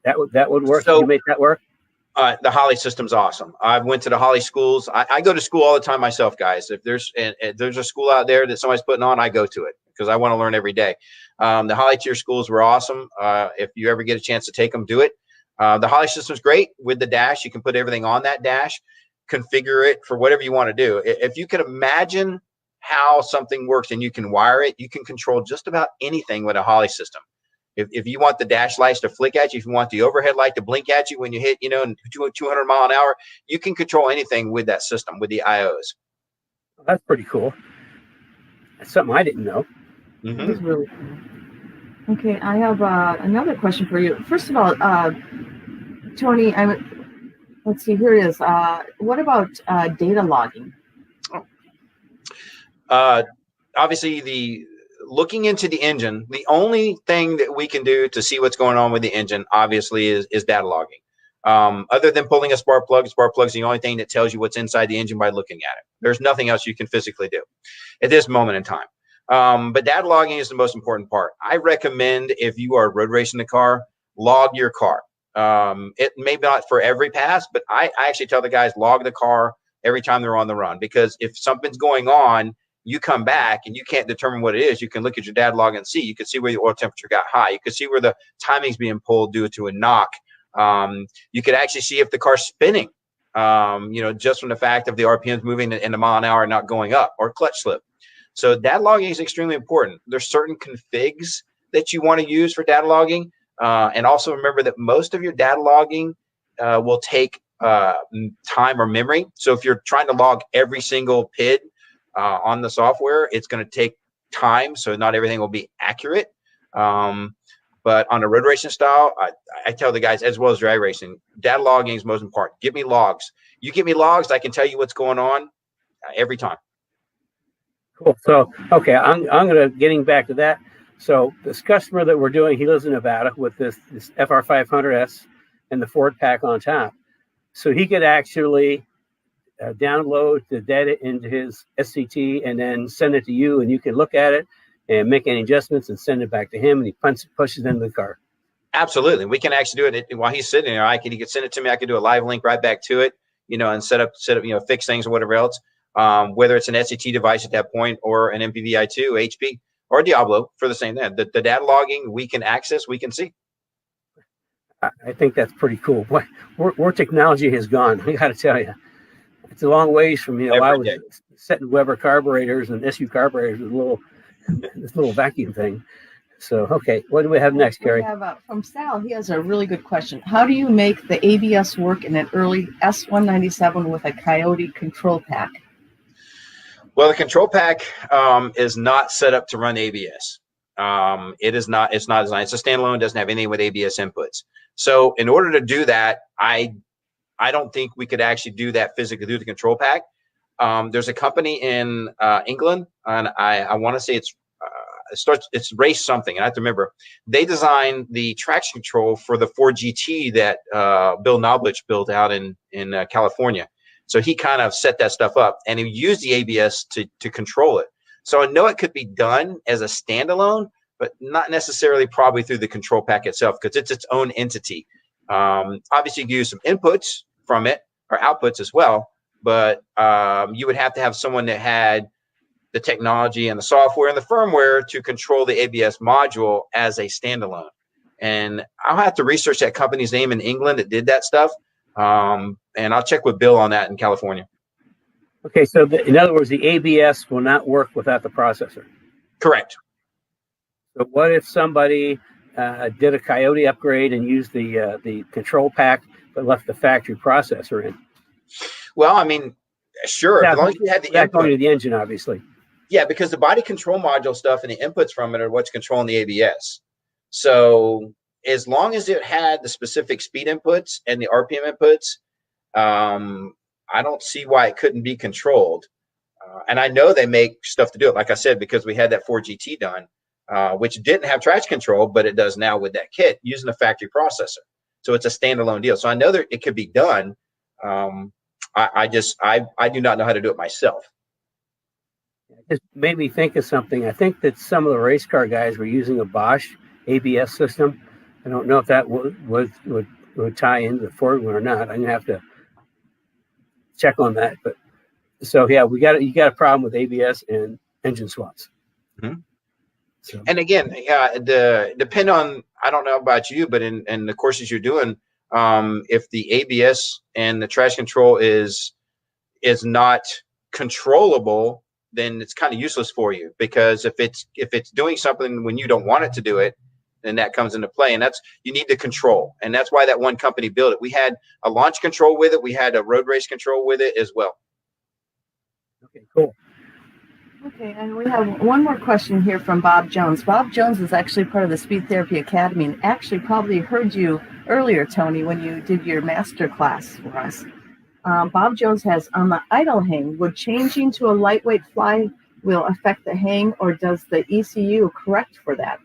that would work. So, you make that work? The Holley system's awesome. I went to the Holley schools. I go to school all the time myself, guys. If there's a school out there that somebody's putting on, I go to it because I want to learn every day. The Holley tier schools were awesome. If you ever get a chance to take them, do it. The Holley system's great with the dash. You can put everything on that dash, configure it for whatever you want to do. If you can imagine how something works and you can wire it, you can control just about anything with a Holley system. If you want the dash lights to flick at you, if you want the overhead light to blink at you when you hit, 200 mile an hour, you can control anything with that system, with the IOs. Well, that's pretty cool. That's something I didn't know. Mm-hmm. That's really cool. Okay, I have another question for you. First of all, Tony, Let's see, here it is. What about data logging? Obviously, looking into the engine, the only thing that we can do to see what's going on with the engine, obviously, is data logging. Other than pulling a spark plug is the only thing that tells you what's inside the engine by looking at it. There's nothing else you can physically do at this moment in time. But data logging is the most important part. I recommend, if you are road racing the car, log your car. It may not for every pass, but I actually tell the guys, log the car every time they're on the run, because if something's going on, you come back and you can't determine what it is. You can look at your data log and see. You can see where the oil temperature got high. You can see where the timing's being pulled due to a knock. You could actually see if the car's spinning, just from the fact of the RPMs moving in the mile an hour, not going up, or clutch slip. So data logging is extremely important. There's certain configs that you want to use for data logging. And also remember that most of your data logging will take time or memory. So if you're trying to log every single PID on the software, it's going to take time. So not everything will be accurate. But on a road racing style, I tell the guys, as well as drag racing, data logging is most important. Give me logs. You give me logs, I can tell you what's going on every time. Cool. So, okay, I'm going to getting back to that. So this customer that we're doing, he lives in Nevada with this FR500S and the Ford pack on top. So he could actually download the data into his SCT and then send it to you, and you can look at it and make any adjustments and send it back to him, and he pushes it into the car. Absolutely. We can actually do it while he's sitting there. He can send it to me. I can do a live link right back to it, and set up, fix things or whatever else. Whether it's an SCT device at that point or an MPVI2, HP, or Diablo for the same thing. The data logging we can access, we can see. I think that's pretty cool. Boy, where technology has gone, I got to tell you, it's a long ways from, I was setting Weber carburetors and SU carburetors with this little vacuum thing. So, okay, what do we have next, Carrie? We have from Sal. He has a really good question. How do you make the ABS work in an early S197 with a Coyote control pack? Well, the control pack is not set up to run ABS. It's not designed. It's a standalone. Doesn't have anything with ABS inputs. So in order to do that, I don't think we could actually do that physically through the control pack. There's a company in England, and I want to say it's Race something. And I have to remember, they designed the traction control for the Ford GT that Bill Knoblich built out in California. So he kind of set that stuff up, and he used the ABS to control it. So I know it could be done as a standalone, but not necessarily probably through the control pack itself, because it's its own entity. Obviously, you can use some inputs from it or outputs as well, but you would have to have someone that had the technology and the software and the firmware to control the ABS module as a standalone. And I'll have to research that company's name in England that did that stuff. And I'll check with Bill on that in California. Okay, so in other words, the ABS will not work without the processor. Correct. So what if somebody did a Coyote upgrade and used the control pack but left the factory processor in? Well, I mean, sure, as long as you had the input. Going to the engine, obviously. Yeah, because the body control module stuff and the inputs from it are what's controlling the ABS. So as long as it had the specific speed inputs and the RPM inputs, I don't see why it couldn't be controlled. And I know they make stuff to do it, like I said, because we had that Ford GT done, which didn't have traction control, but it does now with that kit using a factory processor. So it's a standalone deal. So I know that it could be done. I do not know how to do it myself. It made me think of something. I think that some of the race car guys were using a Bosch ABS system. I don't know if that would tie into the Ford one or not. I'm gonna have to check on that. But so yeah, you got a problem with ABS and engine swaps. Mm-hmm. So. And again, depend on, I don't know about you, but in the courses you're doing, if the ABS and the traction control is not controllable, then it's kind of useless for you, because if it's doing something when you don't want it to do it, then that comes into play. And you need the control. And that's why that one company built it. We had a launch control with it. We had a road race control with it as well. Okay, cool. Okay, and we have one more question here from Bob Jones. Bob Jones is actually part of the Speed Therapy Academy and actually probably heard you earlier, Tony, when you did your master class for us. Bob Jones has, on the idle hang, would changing to a lightweight flywheel affect the hang, or does the ECU correct for that?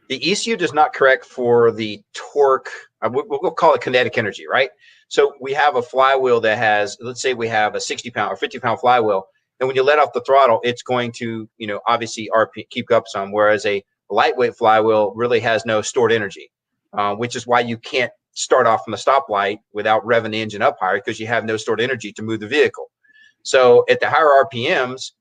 The ECU does not correct for the torque. We'll call it kinetic energy, right? So we have a flywheel that has, let's say we have a 60-pound or 50-pound flywheel, and when you let off the throttle, it's going to, obviously keep up some, whereas a lightweight flywheel really has no stored energy, which is why you can't start off from the stoplight without revving the engine up higher, because you have no stored energy to move the vehicle. So at the higher RPMs,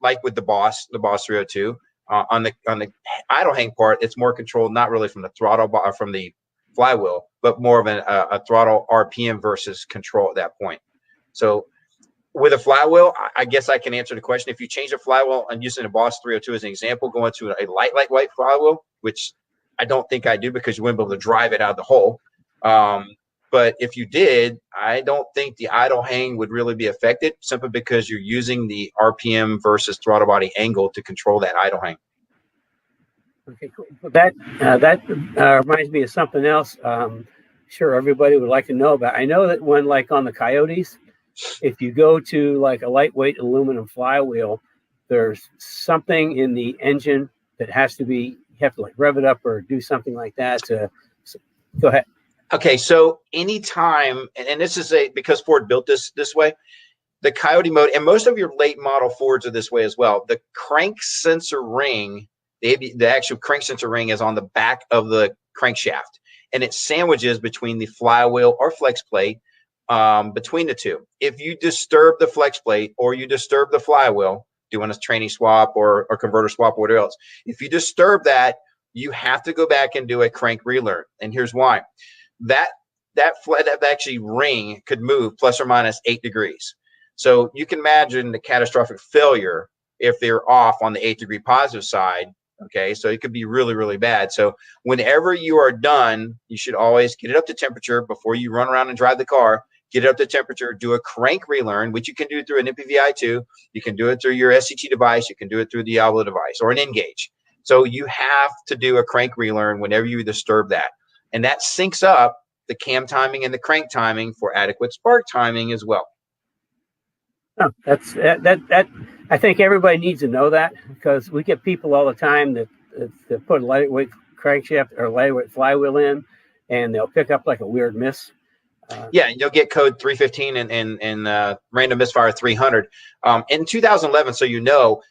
like with the Boss 302, on the idle hang part, it's more controlled, not really from the throttle from the flywheel, but more of a throttle RPM versus control at that point. So with a flywheel, I guess I can answer the question. If you change a flywheel, I'm using a Boss 302 as an example, going to a lightweight flywheel, which I don't think I do because you wouldn't be able to drive it out of the hole. But if you did, I don't think the idle hang would really be affected, simply because you're using the RPM versus throttle body angle to control that idle hang. Okay, cool. That reminds me of something else. Sure, everybody would like to know about. I know that when, like on the Coyotes, if you go to like a lightweight aluminum flywheel, there's something in the engine that has to be, you have to like rev it up or do something like that. Go ahead. Okay, so anytime, and this is because Ford built this way, the Coyote mode, and most of your late model Fords are this way as well. The crank sensor ring, the actual crank sensor ring is on the back of the crankshaft, and it sandwiches between the flywheel or flex plate, between the two. If you disturb the flex plate or you disturb the flywheel, doing a training swap or converter swap or whatever else, if you disturb that, you have to go back and do a crank relearn. And here's why. That actually ring could move plus or minus 8 degrees. So you can imagine the catastrophic failure if they're off on the 8-degree positive side. Okay, so it could be really, really bad. So whenever you are done, you should always get it up to temperature before you run around and drive the car. Get it up to temperature, do a crank relearn, which you can do through an MPVI2. You can do it through your SCT device. You can do it through the Diablo device or an N-Gauge. So you have to do a crank relearn whenever you disturb that. And that syncs up the cam timing and the crank timing for adequate spark timing as well. Oh, that. I think everybody needs to know that, because we get people all the time that put a lightweight crankshaft or lightweight flywheel in, and they'll pick up like a weird miss. Yeah, and you'll get code 315 and random misfire 300. In 2011, so you know,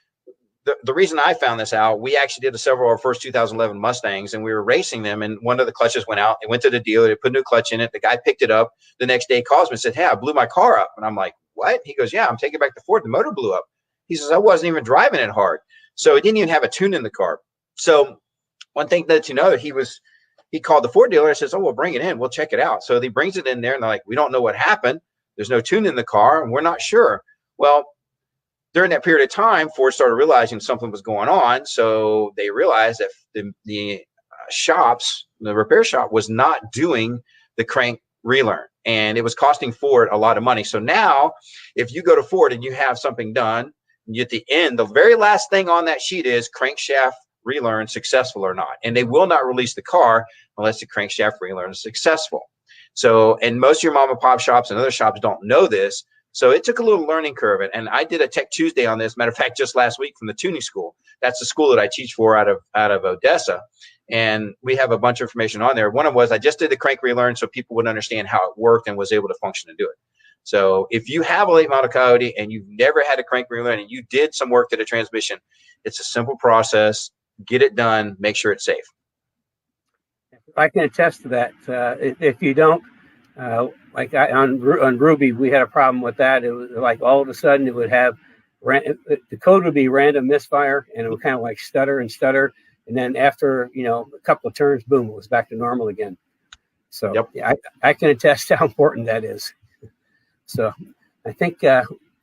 the reason I found this out, we actually did several of our first 2011 Mustangs, and we were racing them, and one of the clutches went out. It went to the dealer. They put a new clutch in it. The guy picked it up. The next day calls me and said, "Hey, I blew my car up." And I'm like, "What?" He goes, "Yeah, I'm taking it back to Ford. The motor blew up." He says, "I wasn't even driving it hard." So he didn't even have a tune in the car. So one thing that you know, he called the Ford dealer and says, "Oh, we'll bring it in. We'll check it out." So he brings it in there, and they're like, "We don't know what happened. There's no tune in the car, and we're not sure." Well, during that period of time, Ford started realizing something was going on. So they realized that the repair shop was not doing the crank relearn, and it was costing Ford a lot of money. So now if you go to Ford and you have something done, and at the end, the very last thing on that sheet is crankshaft relearn successful or not. And they will not release the car unless the crankshaft relearn is successful. So, and most of your mom and pop shops and other shops don't know this. So it took a little learning curve. And I did a Tech Tuesday on this. Matter of fact, just last week from the tuning school. That's the school that I teach for out of Odessa. And we have a bunch of information on there. One of them was I just did the crank relearn so people would understand how it worked and was able to function and do it. So if you have a late model Coyote and you've never had a crank relearn and you did some work to the transmission, it's a simple process. Get it done. Make sure it's safe. I can attest to that. If you don't, like on Ruby, we had a problem with that. It was like all of a sudden it would have the code would be random misfire, and it would kind of like stutter, and then after a couple of turns, boom, it was back to normal again. So yep. Yeah, I can attest how important that is. So I think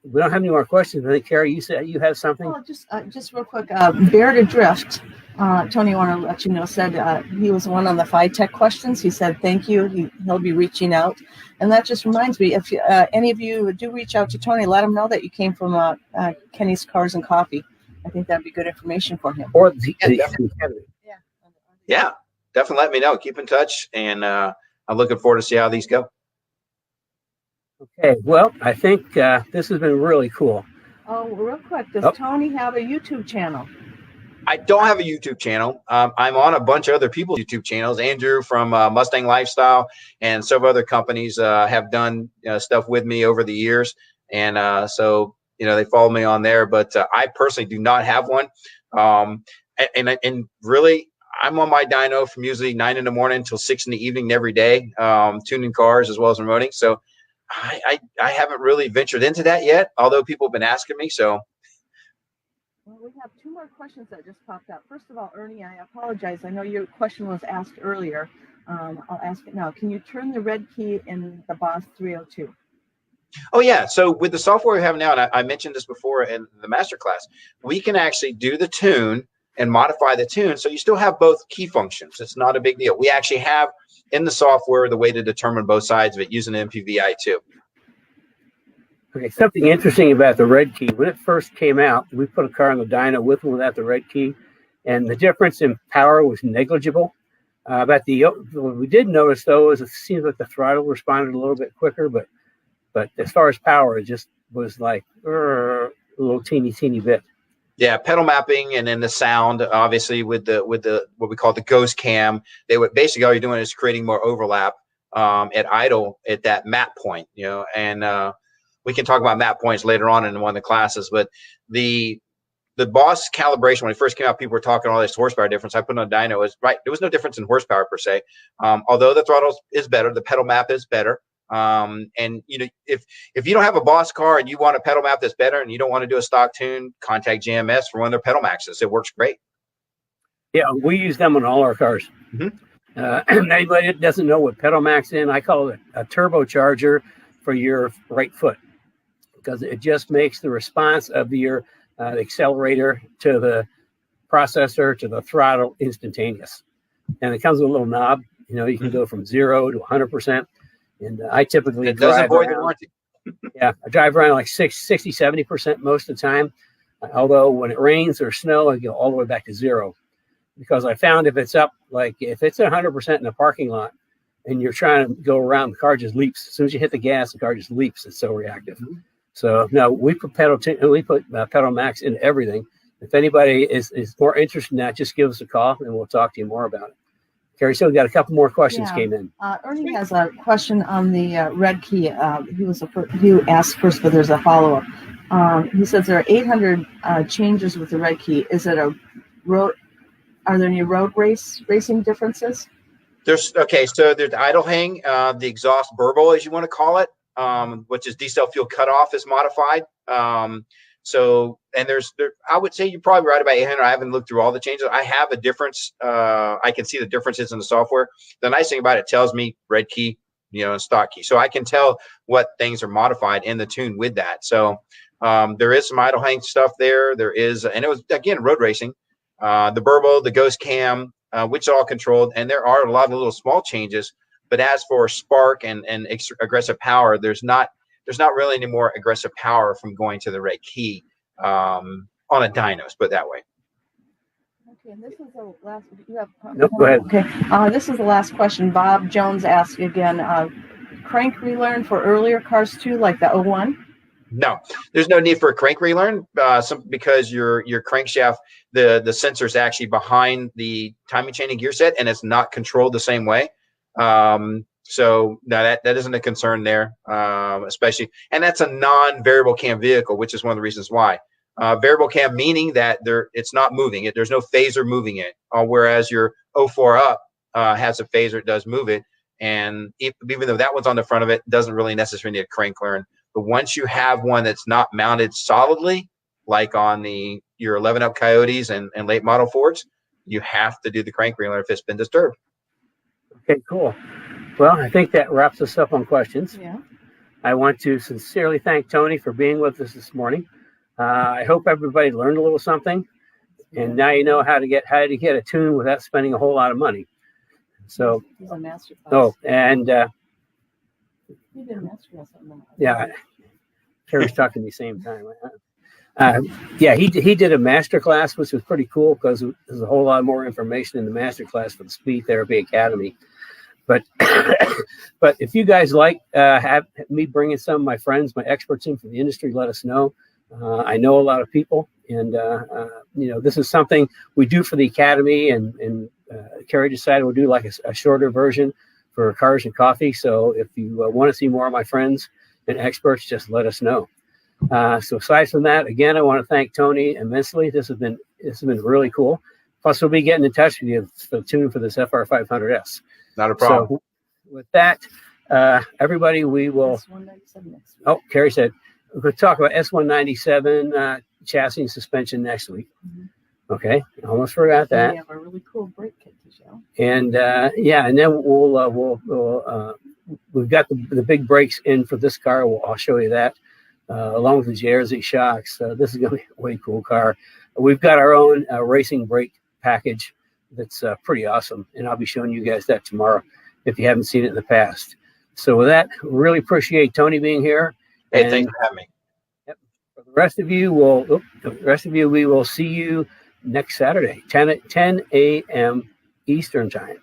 we don't have any more questions. I think, Carrie, you said you have something. Well, just real quick, Bear to Drift, Tony, I want to let you know, said he was one on the FiTech questions. He said, thank you. He'll be reaching out. And that just reminds me, if any of you do reach out to Tony, let him know that you came from Kenny's Cars and Coffee. I think that'd be good information for him. Or Yeah, definitely let me know. Keep in touch, and I'm looking forward to see how these go. Okay, well, I think this has been really cool. Oh, real quick, does Tony have a YouTube channel? I don't have a YouTube channel. I'm on a bunch of other people's YouTube channels. Andrew from Mustang Lifestyle and several other companies have done stuff with me over the years, and so they follow me on there. But I personally do not have one, and really, I'm on my dyno from usually 9 in the morning until 6 in the evening every day, tuning cars as well as remoting. So I haven't really ventured into that yet, although people have been asking me. So. Well, we have two more questions that just popped up. First of all, Ernie, I apologize. I know your question was asked earlier. I'll ask it now. Can you turn the red key in the Boss 302? Oh, yeah. So with the software we have now, and I mentioned this before in the masterclass, we can actually do the tune and modify the tune. So you still have both key functions. It's not a big deal. We actually have in the software the way to determine both sides of it using MPVI too. Okay, something interesting about the red key. When it first came out, we put a car on the dyno with and without the red key, and the difference in power was negligible. What we did notice, though, is it seems like the throttle responded a little bit quicker, but as far as power, it just was like a little teeny bit. Yeah, pedal mapping, and then the sound, obviously with the what we call the ghost cam, they would basically all you're doing is creating more overlap at idle at that map point, and we can talk about map points later on in one of the classes. But the Boss calibration, when it first came out, people were talking all this horsepower difference. I put on a dyno, is right. There was no difference in horsepower per se, although the throttle is better, the pedal map is better. And if you don't have a Boss car and you want a pedal map that's better and you don't want to do a stock tune, contact JMS for one of their pedal maxes. It works great. Yeah, we use them on all our cars. Mm-hmm. Anybody that doesn't know what pedal max is, I call it a turbocharger for your right foot, because it just makes the response of your accelerator to the processor to the throttle instantaneous. And it comes with a little knob. You can go from 0 to 100%. And I typically doesn't void the warranty. Yeah, I drive around like 60, 70% most of the time. Although when it rains or snow, I go all the way back to 0. Because I found if it's up, like if it's 100% in the parking lot and you're trying to go around, the car just leaps. As soon as you hit the gas, the car just leaps. It's so reactive. Mm-hmm. So no, we put pedal max in everything. If anybody is more interested in that, just give us a call and we'll talk to you more about it. Carrie, so we got a couple more questions came in. Ernie has a question on the red key. He asked first, but there's a follow-up. He says there are 800 changes with the red key. Is it a road? Are there any road racing differences? So there's idle hang, the exhaust burble, as you want to call it, which is diesel fuel cutoff is modified. And I would say you're probably right about 800. I haven't looked through all the changes. I have a difference. I can see the differences in the software. The nice thing about it tells me red key, and stock key. So I can tell what things are modified in the tune with that. So there is some idle hang stuff there. There is, and it was, again, road racing. The burble, the ghost cam, which are all controlled. And there are a lot of little small changes. But as for spark and aggressive power, there's not really any more aggressive power from going to the red key on a dyno, put it that way. Okay, and this is the last. Nope, go ahead. Okay, this is the last question. Bob Jones asked again, crank relearn for earlier cars too, like the 01? No, there's no need for a crank relearn because your crankshaft, the sensor is actually behind the timing chain and gear set, and it's not controlled the same way. So no, that isn't a concern there, especially, and that's a non-variable cam vehicle, which is one of the reasons why. Variable cam meaning that it's not moving it. There's no phaser moving it. Whereas your 04 up has a phaser, it does move it, and even though that one's on the front of it, doesn't really necessarily need a crank learn. But once you have one that's not mounted solidly, like on your 11 up Coyotes and late model Fords, you have to do the crank relearn if it's been disturbed. Okay, cool. Well, I think that wraps us up on questions. Yeah. I want to sincerely thank Tony for being with us this morning. I hope everybody learned a little something, and now you know how to get a tune without spending a whole lot of money. So, He's a master class. oh, and He did a master class on that. yeah, Terry's talking at the same time. Yeah, he did a master class, which was pretty cool because there's a whole lot more information in the master class for the Speed Therapy Academy. But but if you guys like have me bringing some of my friends, my experts in from the industry, let us know. I know a lot of people, and this is something we do for the academy. And Kerry decided we'll do like a shorter version for Cars and Coffee. So if you want to see more of my friends and experts, just let us know. So aside from that, again, I want to thank Tony immensely. This has been really cool. Plus, we'll be getting in touch with you for the tune for this FR500S. Not a problem. So with that, everybody, we will. S197 next week. Oh, Kerry said we're going to talk about S197 chassis and suspension next week. Mm-hmm. Okay, almost forgot that. We have a really cool brake kit to show. And and then we've got the big brakes in for this car. I'll show you that. Along with the Jersey shocks. This is going to be a way cool car. We've got our own racing brake package that's pretty awesome, and I'll be showing you guys that tomorrow if you haven't seen it in the past. So with that, really appreciate Tony being here. Hey, thanks for having me. Yep. For the rest of you, we will see you next Saturday, 10 a.m. Eastern time.